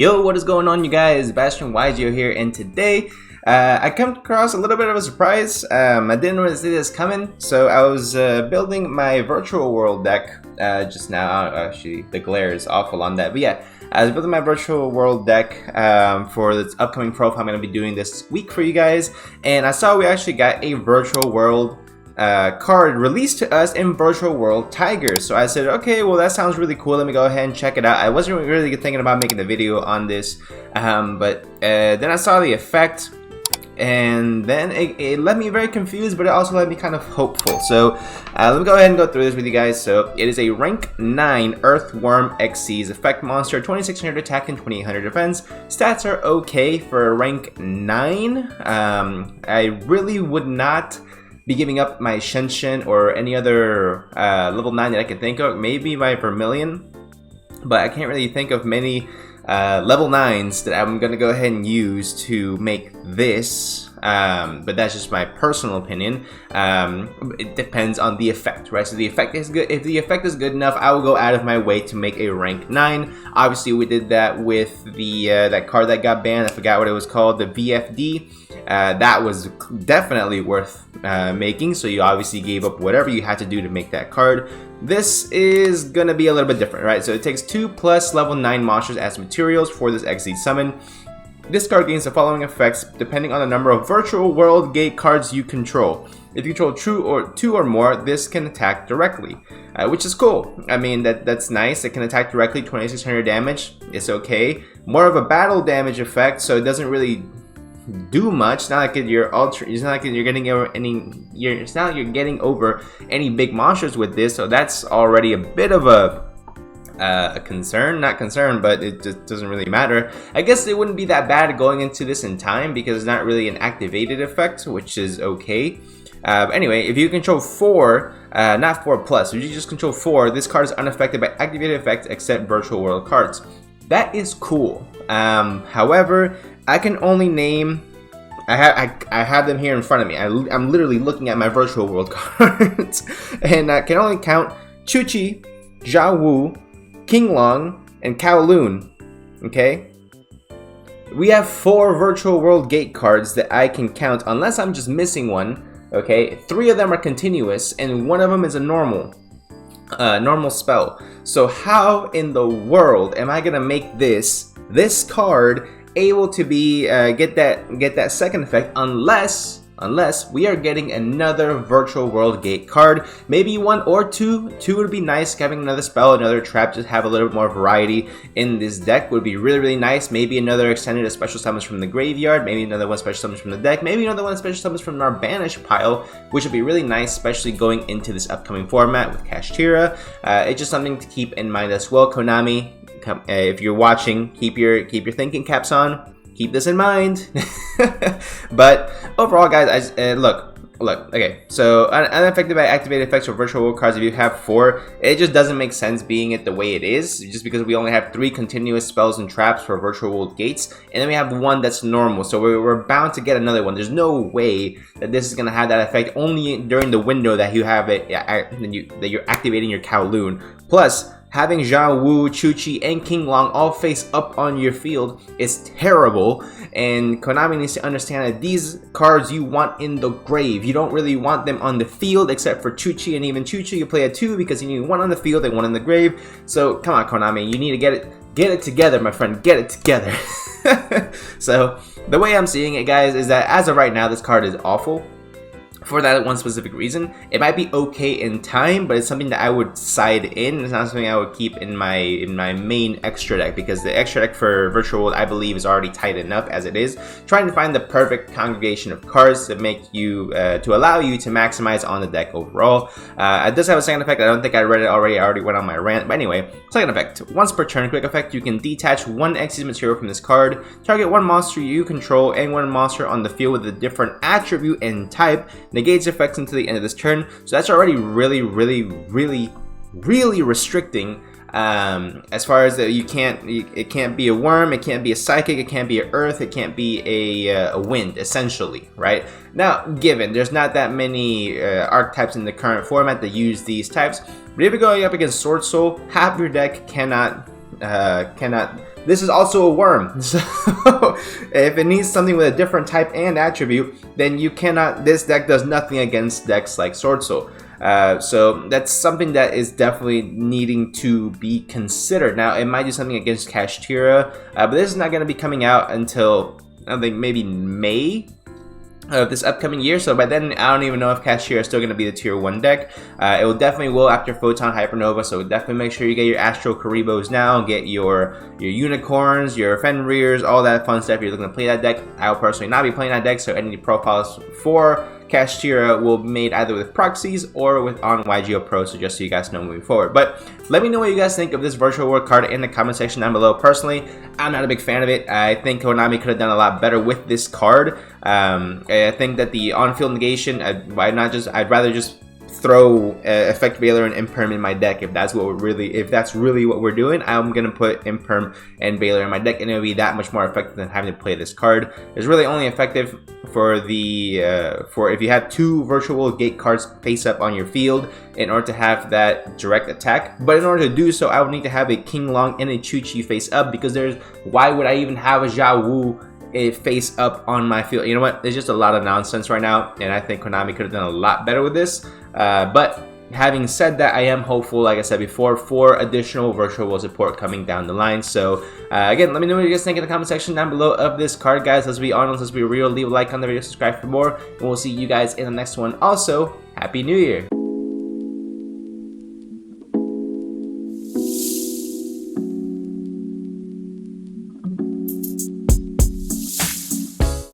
Yo, what is going on, you guys? Bastion YGO here, and today I come across a little bit of a surprise. I didn't really see this coming, so I was building my virtual world deck just now. Actually, the glare is awful on that, but yeah, I was building my virtual world deck for this upcoming profile I'm going to be doing this week for you guys, and I saw we actually got a virtual world card released to us in Virtual World Tigers. So I said, okay, well, that sounds really cool. Let me go ahead and check it out. I wasn't really thinking about making a video on this, but then I saw the effect, and then it left me very confused, but it also left me kind of hopeful. So let me go ahead and go through this with you guys. So it is a rank 9 Earthworm Xyz effect monster, 2600 attack and 2800 defense. Stats are okay for a rank 9. I really would not be giving up my Shenshin or any other level 9 that I can think of. Maybe my Vermilion, but I can't really think of many level 9s that I'm gonna go ahead and use to make this. But that's just my personal opinion. It depends on the effect, right? So the effect is good. If the effect is good enough, I will go out of my way to make a rank 9. Obviously, we did that with the that card that got banned. I forgot what it was called, the VFD. That was definitely worth making. So you obviously gave up whatever you had to do to make that card. This is gonna be a little bit different, right? So it takes 2+ level 9 monsters as materials for this Xyz summon. This card gains the following effects depending on the number of virtual world gate cards you control. If you control two or more, this can attack directly, which is cool. I mean, that's nice. It can attack directly, 2600 damage. It's okay. More of a battle damage effect, so it doesn't really do much. It's not like it's not like you're getting over any. It's not like you're getting over any big monsters with this. So that's already a bit of a concern, not concern, but it just doesn't really matter. I guess it wouldn't be that bad going into this in time because it's not really an activated effect, which is okay. Anyway, if you control 4, not 4+, if you just control 4, this card is unaffected by activated effects except virtual world cards. That is cool. However, I can only name. I have them here in front of me. I'm literally looking at my virtual world cards, and I can only count Chuchi, Jiawu, King Long, and Kowloon. Okay? We have 4 virtual world gate cards that I can count, unless I'm just missing one. Okay? 3 of them are continuous, and 1 of them is a normal spell. So how in the world am I gonna make this card able to be get that second effect unless we are getting another virtual world gate card? Maybe 1 or 2. 2 would be nice. Having another spell, another trap, just have a little bit more variety in this deck would be really nice. Maybe another extended special summons from the graveyard. Maybe another one special summons from the deck. Maybe another one special summons from our banished pile, which would be really nice, especially going into this upcoming format with Kashtira. It's just something to keep in mind as well. Konami, if you're watching, keep your thinking caps on. Keep this in mind. But overall, guys, look. Okay, so unaffected by activated effects or virtual world cards. If you have 4, it just doesn't make sense being it the way it is. Just because we only have 3 continuous spells and traps for virtual world gates, and then we have 1 that's normal. So we're bound to get another one. There's no way that this is gonna have that effect only during the window that you have it that you're activating your Kowloon. Plus, having Zhao Wu, Chuchi, and King Long all face up on your field is terrible, and Konami needs to understand that these cards you want in the grave. You don't really want them on the field, except for Chuchi, and even Chuchi you play at 2 because you need 1 on the field and 1 in the grave. So come on, Konami, you need to get it together, my friend. Get it together. So the way I'm seeing it, guys, is that as of right now, this card is awful. For that one specific reason. It might be okay in time, but it's something that I would side in. It's not something I would keep in my main extra deck, because the extra deck for Virtual World, I believe, is already tight enough as it is. Trying to find the perfect congregation of cards to make you to allow you to maximize on the deck overall. It does have a second effect. I don't think I read it already. I already went on my rant. But anyway, second effect. Once per turn, quick effect. You can detach 1 Xyz material from this card. Target 1 monster you control and 1 monster on the field with a different attribute and type. Negates effects until the end of this turn. So that's already really restricting. As far as it can't be a worm, it can't be a psychic, it can't be an earth, it can't be a wind, essentially, right? Now, given there's not that many archetypes in the current format that use these types, but if you're going up against Sword Soul, half your deck cannot this is also a worm. So if it needs something with a different type and attribute, then you cannot. This deck does nothing against decks like Sword Soul. So that's something that is definitely needing to be considered. Now, it might do something against Kashtira, but this is not going to be coming out until, I think, maybe May of this upcoming year. So by then, I don't even know if Kashtira is still going to be the tier 1 deck. It will definitely after Photon Hypernova, so definitely make sure you get your Astro Karibos now, get your Unicorns, your Fenrirs, all that fun stuff. If you're looking to play that deck, I will personally not be playing that deck, so any profiles for Kashtira will be made either with proxies or on YGO Pro, so just so you guys know moving forward. But let me know what you guys think of this Virtual World card in the comment section down below. Personally, I'm not a big fan of it. I think Konami could have done a lot better with this card. I think that the on-field negation, I'd rather just throw Effect Veiler and Imperm in my deck if that's really what we're doing. I'm gonna put Imperm and Veiler in my deck, and it'll be that much more effective than having to play this card. It's really only effective for if you have 2 Virtual Gate cards face up on your field in order to have that direct attack. But in order to do so, I would need to have a King Long and a Chu-Chi face up, because why would I even have a Jia Wu face up on my field? You know what? There's just a lot of nonsense right now, and I think Konami could have done a lot better with this. But having said that, I am hopeful, like I said before, for additional Virtual World support coming down the line. So again, let me know what you guys think in the comment section down below of this card, guys. Let's be honest, let's be real. Leave a like on the video, subscribe for more, and we'll see you guys in the next one. Also, Happy New Year!